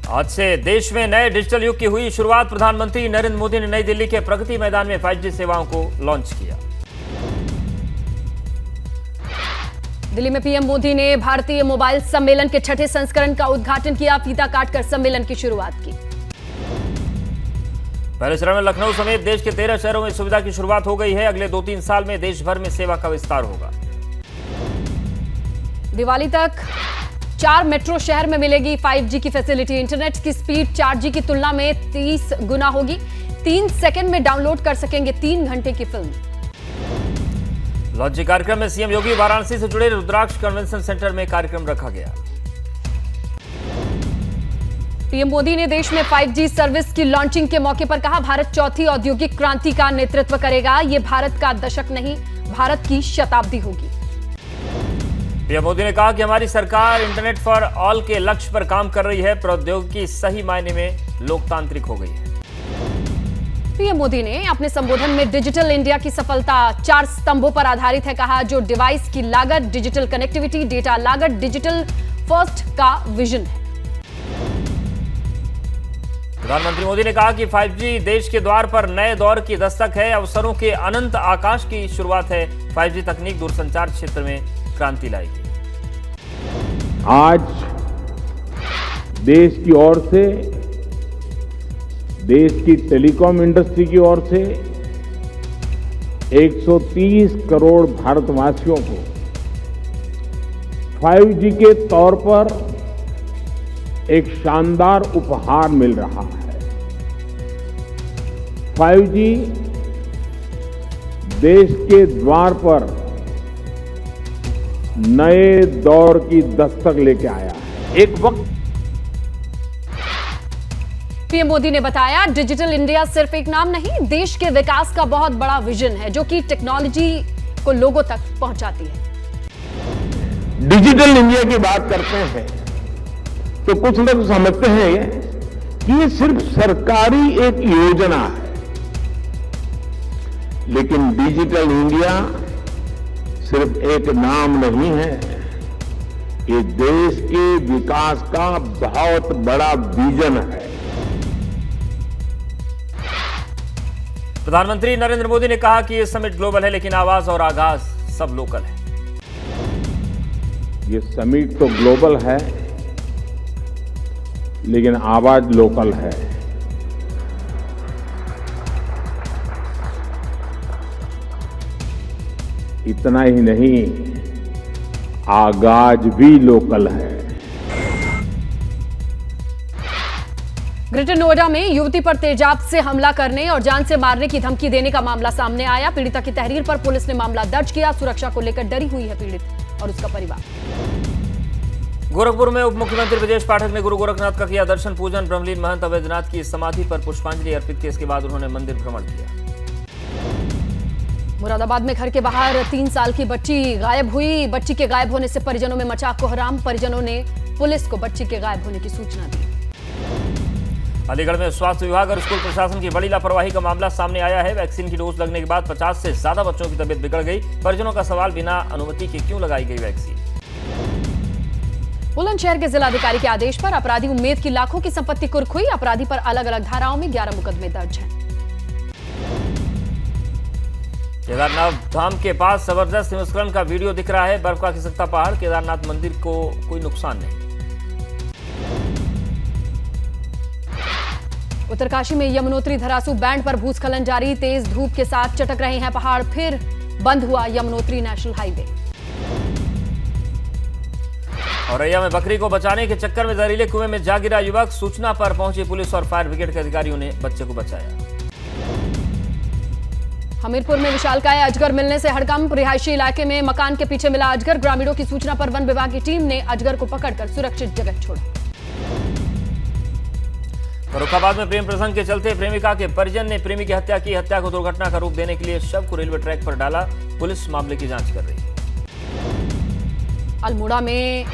आज से देश में नए डिजिटल युग की हुई शुरुआत। प्रधानमंत्री नरेंद्र मोदी ने नई दिल्ली के प्रगति मैदान में 5G सेवाओं को लॉन्च किया। दिल्ली में पीएम मोदी ने भारतीय मोबाइल सम्मेलन के छठे संस्करण का उद्घाटन किया। फीता काटकर सम्मेलन की शुरुआत की। पहले चरण में लखनऊ समेत देश के 13 शहरों में सुविधा की शुरुआत हो गई है। अगले 2-3 साल में देश भर में सेवा का विस्तार होगा। दिवाली तक 4 मेट्रो शहर में मिलेगी 5G की फैसिलिटी। इंटरनेट की स्पीड 4G की तुलना में 30 गुना होगी। 3 सेकंड में डाउनलोड कर सकेंगे 3 घंटे की फिल्म। लॉन्चिंग कार्यक्रम में सीएम योगी वाराणसी से जुड़े रुद्राक्ष कन्वेंशन सेंटर में कार्यक्रम रखा गया। पीएम मोदी ने देश में 5G सर्विस की लॉन्चिंग के मौके पर कहा, भारत चौथी औद्योगिक क्रांति का नेतृत्व करेगा। ये भारत का दशक नहीं, भारत की शताब्दी होगी। पीएम मोदी ने कहा कि हमारी सरकार इंटरनेट फॉर ऑल के लक्ष्य पर काम कर रही है। प्रौद्योगिकी सही मायने में लोकतांत्रिक हो गई है। पीएम मोदी ने अपने संबोधन में डिजिटल इंडिया की सफलता 4 स्तंभों पर आधारित है कहा, जो डिवाइस की लागत, डिजिटल कनेक्टिविटी, डेटा लागत, डिजिटल फर्स्ट का विजन है। प्रधानमंत्री मोदी ने कहा कि 5G देश के द्वार पर नए दौर की दस्तक है। अवसरों के अनंत आकाश की शुरुआत है। 5G तकनीक दूरसंचार क्षेत्र में क्रांति लाएगी। आज देश की ओर से, देश की टेलीकॉम इंडस्ट्री की ओर से 130 करोड़ भारतवासियों को 5G के तौर पर एक शानदार उपहार मिल रहा है। 5G देश के द्वार पर नए दौर की दस्तक लेके आया है। एक वक्त पीएम मोदी ने बताया, डिजिटल इंडिया सिर्फ एक नाम नहीं, देश के विकास का बहुत बड़ा विजन है, जो कि टेक्नोलॉजी को लोगों तक पहुंचाती है। डिजिटल इंडिया की बात करते हैं तो कुछ लोग समझते हैं कि ये सिर्फ सरकारी एक योजना है, लेकिन डिजिटल इंडिया सिर्फ एक नाम नहीं है, ये देश के विकास का बहुत बड़ा विजन है। प्रधानमंत्री नरेंद्र मोदी ने कहा कि यह समिट ग्लोबल है, लेकिन आवाज और आगाज सब लोकल है। ये समिट तो ग्लोबल है, लेकिन आवाज लोकल है। इतना ही नहीं, आगाज भी लोकल है। ग्रेटर नोएडा में युवती पर तेजाब से हमला करने और जान से मारने की धमकी देने का मामला सामने आया। पीड़िता की तहरीर पर पुलिस ने मामला दर्ज किया। सुरक्षा को लेकर डरी हुई है पीड़ित और उसका परिवार। गोरखपुर में उप मुख्यमंत्री ब्रजेश पाठक ने गुरु गोरखनाथ का किया दर्शन पूजन। ब्रह्मलीन महंत अवैधनाथ की समाधि पर पुष्पांजलि अर्पित की। इसके बाद उन्होंने मंदिर भ्रमण किया। मुरादाबाद में घर के बाहर 3 साल की बच्ची गायब हुई। बच्ची के गायब होने से परिजनों में मचा कोहराम। परिजनों ने पुलिस को बच्ची के गायब होने की सूचना दी। अलीगढ़ में स्वास्थ्य विभाग और स्कूल प्रशासन की बड़ी लापरवाही का मामला सामने आया है। वैक्सीन की डोज लगने के बाद 50 से ज्यादा बच्चों की तबीयत बिगड़ गई। परिजनों का सवाल, बिना अनुमति के क्यों लगाई गई वैक्सीन। बुलंदशहर के जिलाधिकारी के आदेश पर अपराधी उम्मेद की लाखों की संपत्ति कुर्क हुई। अपराधी पर अलग अलग धाराओं में 11 मुकदमे दर्ज हैं। केदारनाथ धाम के पास जबरदस्त हिमस्खलन का वीडियो दिख रहा है। बर्फ का खिसकता पहाड़। केदारनाथ मंदिर को कोई नुकसान नहीं। उत्तरकाशी में यमुनोत्री धरासू बैंड पर भूस्खलन जारी। तेज धूप के साथ चटक रहे हैं पहाड़। फिर बंद हुआ यमुनोत्री नेशनल हाईवे। औरैया में बकरी को बचाने के चक्कर में जहरीले कुएं में जा गिरा युवक। सूचना पर पहुंची पुलिस और फायर ब्रिगेड के अधिकारियों ने बच्चे को बचाया। हमीरपुर में विशालकाय अजगर मिलने से हड़कंप। रिहायशी इलाके में मकान के पीछे मिला अजगर। ग्रामीणों की सूचना पर वन विभाग की टीम ने अजगर को पकड़कर सुरक्षित जगह छोड़ा। फर्रुखाबाद में प्रेम प्रसंग के चलते प्रेमिका के परिजन ने प्रेमी की हत्या की। हत्या को दुर्घटना का रूप देने के लिए शव को रेलवे ट्रैक पर डाला। पुलिस मामले की जांच कर रही है। अल्मोड़ा में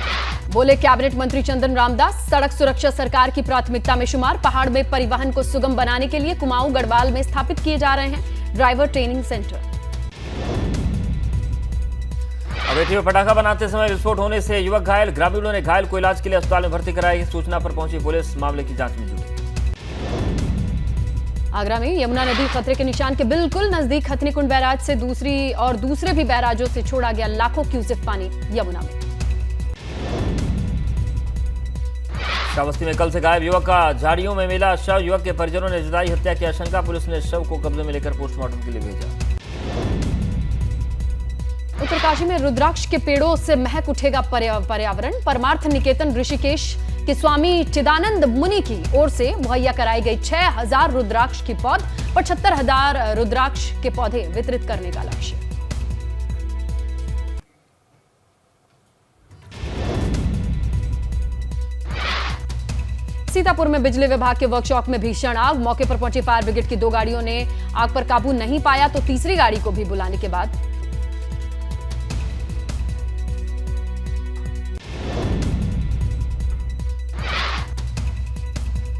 बोले कैबिनेट मंत्री चंदन रामदास, सड़क सुरक्षा सरकार की प्राथमिकता में शुमार। पहाड़ में परिवहन को सुगम बनाने के लिए कुमाऊं गढ़वाल में स्थापित किए जा रहे हैं ड्राइवर ट्रेनिंग सेंटर। अमेठी में पटाखा बनाते समय विस्फोट होने से युवक घायल, ग्रामीणों ने घायल को इलाज के लिए अस्पताल में भर्ती कराया। सूचना पर पहुंची पुलिस मामले की जांच में जुटी। आगरा में यमुना नदी खतरे के निशान के बिल्कुल नजदीक हथनीकुंड बैराज से दूसरे भी बैराजों से छोड़ा गया लाखों क्यूसेक पानी यमुना में। श्रावस्ती में कल से गायब युवक का झाड़ियों में मिला शव, युवक के परिजनों ने जताई हत्या की आशंका। पुलिस ने शव को कब्जे में लेकर पोस्टमार्टम के लिए भेजा। उत्तरकाशी में रुद्राक्ष के पेड़ों से महक उठेगा पर्यावरण। परमार्थ निकेतन ऋषिकेश के स्वामी चिदानंद मुनि की ओर से मुहैया कराई गई 6000 रुद्राक्ष की पौध, 75,000 रुद्राक्ष के पौधे वितरित करने का लक्ष्य। सीतापुर में बिजली विभाग के वर्कशॉप में भीषण आग, मौके पर पहुंची फायर ब्रिगेड की 2 गाड़ियों ने आग पर काबू नहीं पाया तो तीसरी गाड़ी को भी बुलाने के बाद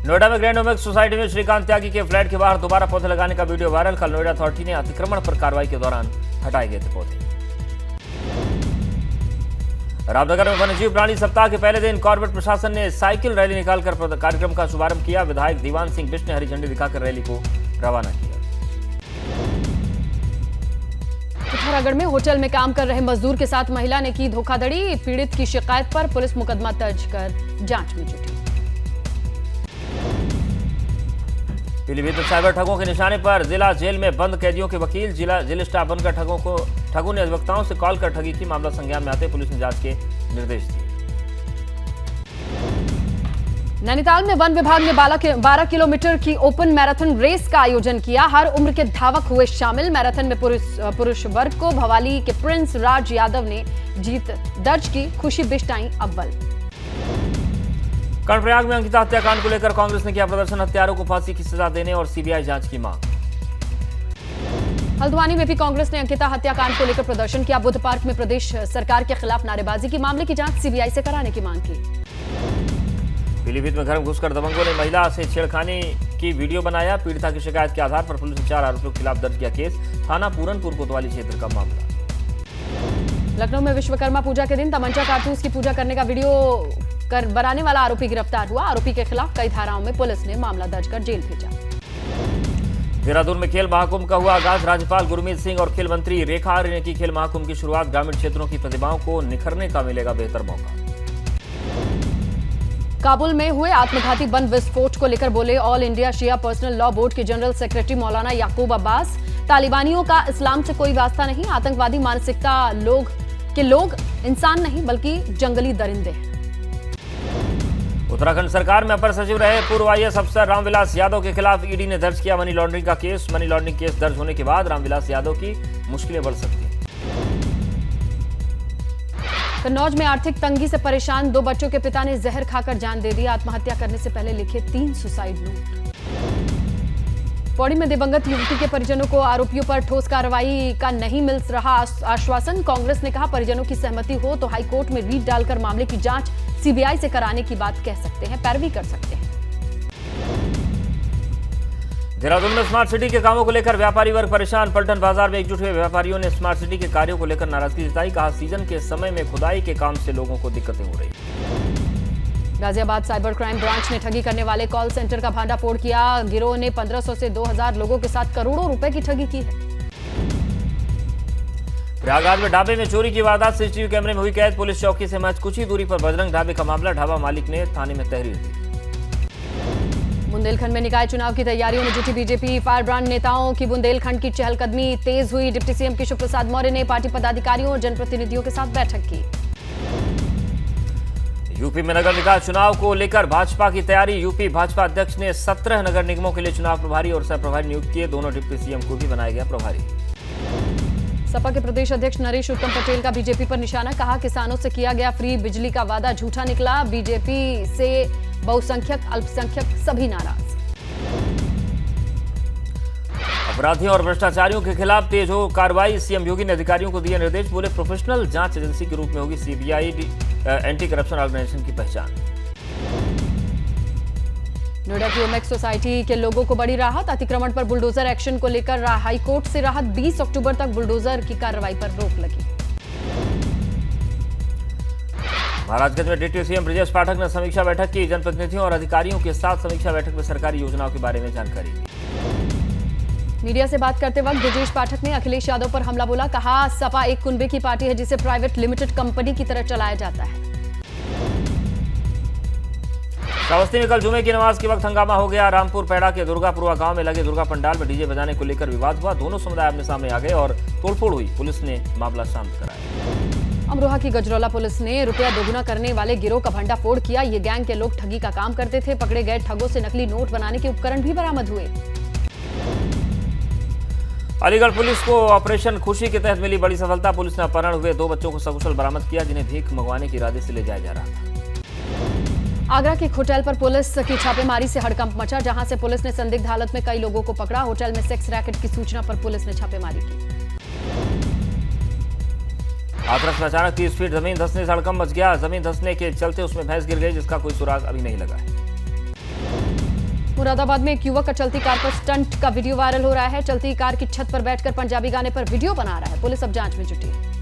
नोएडा में ग्रैंड ओमेक्स सोसाइटी में श्रीकांत त्यागी के फ्लैट के बाहर दोबारा पौधे लगाने का वीडियो वायरल। कल नोएडा अथॉरिटी ने अतिक्रमण पर कार्रवाई के दौरान हटाए गए थे पौधे। रामनगर में वन्यजीव प्राणी सप्ताह के पहले दिन कॉर्बेट प्रशासन ने साइकिल रैली निकालकर कार्यक्रम का शुभारंभ किया। विधायक दीवान सिंह बिष्ट ने हरी झंडी दिखाकर रैली को रवाना किया। पिथौरागढ़ में होटल में काम कर रहे मजदूर के साथ महिला ने की धोखाधड़ी। पीड़ित की शिकायत पर पुलिस मुकदमा दर्ज कर जांच में जुटी। पीलीभीत में साइबर ठगों के निशाने पर जिला जेल में बंद कैदियों के वकील, जेल स्टाफ बनकर ठगों ने अधिवक्ताओं से कॉल कर ठगी की। मामला संज्ञान में आते पुलिस ने जांच के निर्देश दिए। नैनीताल में वन विभाग ने 12 किलोमीटर की ओपन मैराथन रेस का आयोजन किया। हर उम्र के धावक हुए शामिल। मैराथन में पुरुष वर्ग को भवाली के प्रिंस राज यादव ने जीत दर्ज की। खुशी बिष्ट आई अव्वल। कर्णप्रयाग में अंकिता हत्याकांड को लेकर कांग्रेस ने किया प्रदर्शन। हत्यारों को फांसी की सजा देने और सीबीआई जांच की मांग। हल्द्वानी में भी कांग्रेस ने अंकिता हत्याकांड को लेकर प्रदर्शन किया। बुद्ध पार्क में प्रदेश सरकार के खिलाफ नारेबाजी की। मामले की जांच सीबीआई से कराने की मांग की। पीलीभीत में घर में घुसकर दबंगों ने महिला से छेड़खानी की वीडियो बनाया। पीड़िता की शिकायत के आधार पर पुलिस ने 4 आरोपियों के खिलाफ दर्ज किया केस। थाना पूरनपुर कोतवाली क्षेत्र का मामला। लखनऊ में विश्वकर्मा पूजा के दिन तमंचा कारतूस की पूजा करने का वीडियो बनाने वाला आरोपी गिरफ्तार हुआ। आरोपी के खिलाफ कई धाराओं में पुलिस ने मामला दर्ज कर जेल भेजा। देहरादून में खेल महाकुंभ का हुआ आगाज। राज्यपाल गुरमीत सिंह और खेल मंत्री रेखा आर्य ने की खेल महाकुंभ की शुरुआत। ग्रामीण क्षेत्रों की प्रतिभाओं को निखरने का मिलेगा बेहतर मौका। काबुल में हुए आत्मघाती बम विस्फोट को लेकर बोले ऑल इंडिया शिया पर्सनल लॉ बोर्ड के जनरल सेक्रेटरी मौलाना याकूब अब्बास। तालिबानियों का इस्लाम से कोई वास्ता नहीं। आतंकवादी मानसिकता लोग इंसान नहीं बल्कि जंगली दरिंदे हैं। उत्तराखंड सरकार में अपर सचिव रहे पूर्व आईएएस अफसर रामविलास यादव के खिलाफ ईडी ने दर्ज किया मनी लॉन्ड्रिंग का केस। मनी लॉन्ड्रिंग केस दर्ज होने के बाद रामविलास यादव की मुश्किलें बढ़ सकती हैं। कन्नौज में आर्थिक तंगी से परेशान 2 बच्चों के पिता ने जहर खाकर जान दे दी। आत्महत्या करने से पहले लिखे 3 सुसाइड नोट। पौड़ी में दिवंगत युवती के परिजनों को आरोपियों पर ठोस कार्रवाई का नहीं मिल रहा आश्वासन। कांग्रेस ने कहा परिजनों की सहमति हो तो हाईकोर्ट में रीट डालकर मामले की जांच सीबीआई से कराने की बात कह सकते हैं, पैरवी कर सकते हैं। देहरादून में स्मार्ट सिटी के कामों को लेकर व्यापारी वर्ग परेशान। पलटन बाजार में एकजुट हुए व्यापारियों ने स्मार्ट सिटी के कार्यों को लेकर नाराजगी जताई। कहा सीजन के समय में खुदाई के काम से लोगों को दिक्कतें हो रही। गाजियाबाद साइबर क्राइम ब्रांच ने ठगी करने वाले कॉल सेंटर का भांडाफोड़ किया। गिरोह ने 1500 से 2000 लोगों के साथ करोड़ों रुपए की ठगी की है। प्रयागराज में ढाबे में चोरी की वारदात सीसीटीवी कैमरे में हुई कैद। पुलिस चौकी से महज कुछ ही दूरी पर बजरंग ढाबे का मामला। ढाबा मालिक ने थाने में तहरीर दी। बुंदेलखंड में निकाय चुनाव की तैयारियों में जुटी बीजेपी। फायर ब्रांड नेताओं की बुंदेलखंड की चहलकदमी तेज हुई। डिप्टी सीएम केशव प्रसाद मौर्य ने पार्टी पदाधिकारियों और जनप्रतिनिधियों के साथ बैठक की। यूपी में नगर निकाय चुनाव को लेकर भाजपा की तैयारी। यूपी भाजपा अध्यक्ष ने 17 नगर निगमों के लिए चुनाव प्रभारी और सह प्रभारी नियुक्त किए। दोनों डिप्टी सीएम को भी बनाया गया प्रभारी। सपा के प्रदेश अध्यक्ष नरेश उत्तम पटेल का बीजेपी पर निशाना। कहा किसानों से किया गया फ्री बिजली का वादा झूठा निकला। बीजेपी से बहुसंख्यक अल्पसंख्यक सभी नाराज। अपराधियों और भ्रष्टाचारियों के खिलाफ तेज हो कार्रवाई। सीएम योगी ने अधिकारियों को दिए निर्देश। बोले प्रोफेशनल जांच एजेंसी के रूप में होगी सीबीआई एंटी करप्शन ऑर्गेनाइजेशन की पहचान। नोएडा की ओमेक्स सोसाइटी के लोगों को बड़ी राहत। अतिक्रमण पर बुलडोजर एक्शन को लेकर हाईकोर्ट से राहत। 20 अक्टूबर तक बुलडोजर की कार्रवाई पर रोक लगी। महाराजगंज में डिप्टी सीएम ब्रजेश पाठक ने समीक्षा बैठक की। जनप्रतिनिधियों और अधिकारियों के साथ समीक्षा बैठक में सरकारी योजनाओं के बारे में जानकारी दी। मीडिया से बात करते वक्त ब्रजेश पाठक ने अखिलेश यादव पर हमला बोला। कहा, सपा एक कुनबे की पार्टी है जिसे प्राइवेट लिमिटेड कंपनी की तरह चलाया जाता है। श्रावस्ती में कल जुमे की नमाज के वक्त हंगामा हो गया। रामपुर पैड़ा के दुर्गापुरवा गांव में लगे दुर्गा पंडाल में डीजे बजाने को लेकर विवाद हुआ। दोनों समुदाय आमने सामने आ गए और तोड़फोड़ हुई। पुलिस ने मामला शांत कराया। अमरोहा की गजरौला पुलिस ने रुपया दोगुना करने वाले गिरोह का भंडाफोड़ किया। ये गैंग के लोग ठगी का काम करते थे। पकड़े गए ठगों से नकली नोट बनाने के उपकरण भी बरामद हुए। अलीगढ़ पुलिस को ऑपरेशन खुशी के तहत मिली बड़ी सफलता। पुलिस ने अपहरण हुए 2 बच्चों को सकुशल बरामद किया, जिन्हें भीख मंगवाने के इरादे से ले जाया जा रहा था। आगरा के एक होटल पर पुलिस की छापेमारी से हड़कंप मचा, जहां से पुलिस ने संदिग्ध हालत में कई लोगों को पकड़ा। होटल में सेक्स रैकेट की सूचना पर पुलिस ने छापेमारी की। हाथरस में अचानक 30 फीट जमीन धंसने से हड़कंप मच गया। जमीन धंसने के चलते उसमें भैंस गिर गई, जिसका कोई सुराग अभी नहीं लगा है। मुरादाबाद में एक युवक का चलती कार पर स्टंट का वीडियो वायरल हो रहा है। चलती कार की छत पर बैठकर पंजाबी गाने पर वीडियो बना रहा है। पुलिस अब जांच में जुटी है।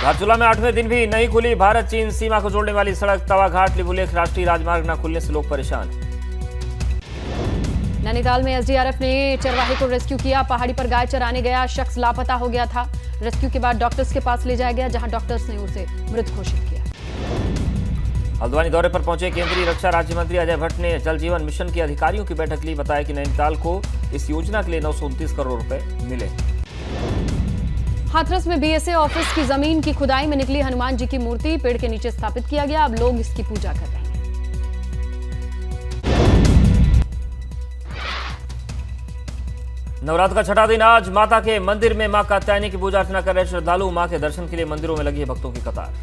धारचूला में 8वें दिन भी नहीं खुली भारत चीन सीमा को जोड़ने वाली सड़क। तवाघाट लिबुलेख राष्ट्रीय राजमार्ग न खुलने से लोग परेशान। नैनीताल में एसडीआरएफ ने चरवाहे को रेस्क्यू किया। पहाड़ी पर गाय चराने गया शख्स लापता हो गया था। रेस्क्यू के बाद डॉक्टर्स के पास ले जाया गया, जहां डॉक्टर्स ने उसे मृत घोषित किया। हल्द्वानी दौरे पर पहुंचे केंद्रीय रक्षा राज्य मंत्री अजय भट्ट ने जल जीवन मिशन के अधिकारियों की बैठक ली। बताया कि नैनीताल को इस योजना के लिए 929 करोड़ रुपए मिले। हाथरस में बीएसए ऑफिस की जमीन की खुदाई में निकली हनुमान जी की मूर्ति पेड़ के नीचे स्थापित किया गया। अब लोग इसकी पूजा कर रहे हैं। नवरात्र का छठा दिन आज माता के मंदिर में मां कात्यायनी की पूजा अर्चना कर रहे श्रद्धालु। मां के दर्शन के लिए मंदिरों में लगी है भक्तों की कतार।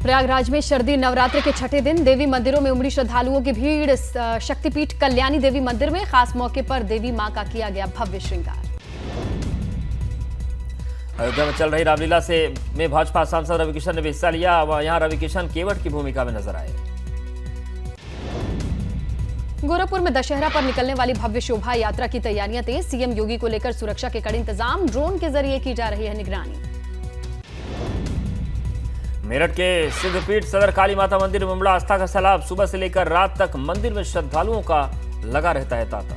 प्रयागराज में शारदीय नवरात्र के छठे दिन देवी मंदिरों में उमड़ी श्रद्धालुओं की भीड़। शक्तिपीठ कल्याणी देवी मंदिर में खास मौके पर देवी मां का किया गया भव्य श्रृंगार। अयोध्या में चल रही रामलीला में भाजपा सांसद रवि किशन ने भी हिस्सा लिया। यहां रवि किशन केवट की भूमिका में नजर आए। गोरखपुर में दशहरा पर निकलने वाली भव्य शोभा यात्रा की तैयारियां तेज। सीएम योगी को लेकर सुरक्षा के कड़े इंतजाम। ड्रोन के जरिए की जा रही है निगरानी। मेरठ के सिद्धपीठ सदर काली माता मंदिर में उमड़ा आस्था का सैलाब। सुबह से लेकर रात तक मंदिर में श्रद्धालुओं का लगा रहता है तांता।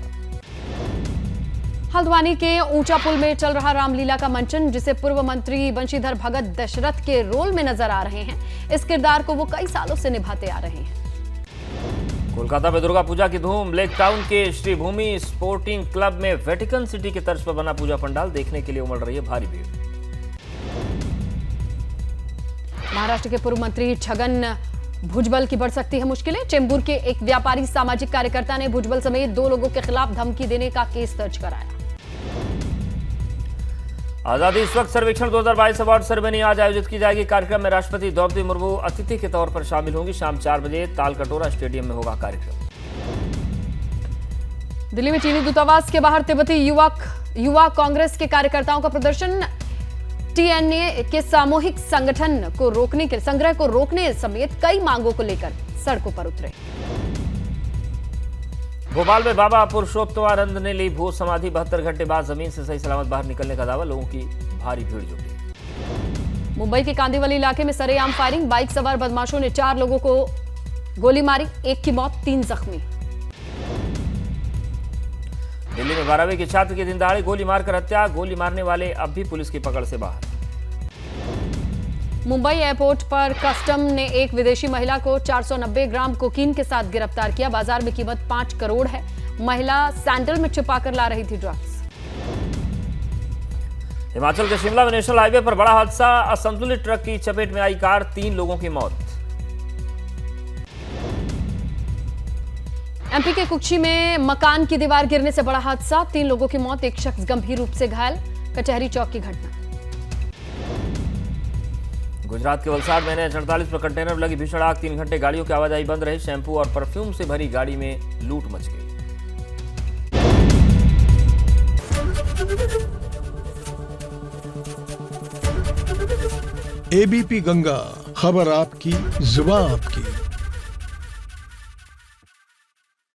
हल्द्वानी के ऊंचा पुल में चल रहा रामलीला का मंचन, जिसे पूर्व मंत्री बंशीधर भगत दशरथ के रोल में नजर आ रहे हैं। इस किरदार को वो कई सालों से निभाते आ रहे हैं। कोलकाता में दुर्गा पूजा की धूम। लेक टाउन के श्री भूमि स्पोर्टिंग क्लब में वेटिकन सिटी की तर्ज पर बना पूजा पंडाल देखने के लिए उमड़ रही है भारी भीड़। महाराष्ट्र के पूर्व मंत्री छगन भुजबल की बढ़ सकती है मुश्किलें। चेंबूर के एक व्यापारी सामाजिक कार्यकर्ता ने भुजबल समेत 2 लोगों के खिलाफ धमकी देने का केस दर्ज कराया। आजादी स्वच्छ सर्वेक्षण 2022 अवार्ड सेरेमनी आज आयोजित की जाएगी। कार्यक्रम में राष्ट्रपति द्रौपदी मुर्मू अतिथि के तौर पर शामिल होंगी। शाम 4 बजे तालकटोरा स्टेडियम में होगा कार्यक्रम। दिल्ली में चीनी दूतावास के बाहर तिब्बती युवा कांग्रेस के कार्यकर्ताओं का प्रदर्शन। टीएनए के सामूहिक संग्रह को रोकने समेत कई मांगों को लेकर सड़कों पर उतरे। भोपाल में बाबा पुरुषोत्तमानंद ने ली भू समाधि। 72 घंटे बाद जमीन से सही सलामत बाहर निकलने का दावा। लोगों की भारी भीड़ जुटी। मुंबई के कांदीवली इलाके में सरेआम फायरिंग। बाइक सवार बदमाशों ने 4 लोगों को गोली मारी। 1 की मौत, 3 जख्मी। दिल्ली में 12वीं के छात्र की दिन दहाड़े गोली मारकर हत्या। गोली मारने वाले अब भी पुलिस की पकड़ से बाहर। मुंबई एयरपोर्ट पर कस्टम ने एक विदेशी महिला को 490 ग्राम कोकीन के साथ गिरफ्तार किया। बाजार में कीमत 5 करोड़ है। महिला सैंडल में छिपाकर ला रही थी ड्रग्स। हिमाचल के शिमला में नेशनल हाईवे पर बड़ा हादसा। असंतुलित ट्रक की चपेट में आई कार। 3 लोगों की मौत। एमपी के कुक्षी में मकान की दीवार गिरने से बड़ा हादसा। 3 लोगों की मौत, 1 शख्स गंभीर रूप से घायल। कचहरी चौक की घटना। गुजरात के वलसाड में NH48 पर कंटेनर लगी भीषण आग। 3 घंटे गाड़ियों की आवाजाही बंद रही। शैंपू और परफ्यूम से भरी गाड़ी में लूट मच गई। ABP गंगा, खबर आपकी, जुबान आपकी।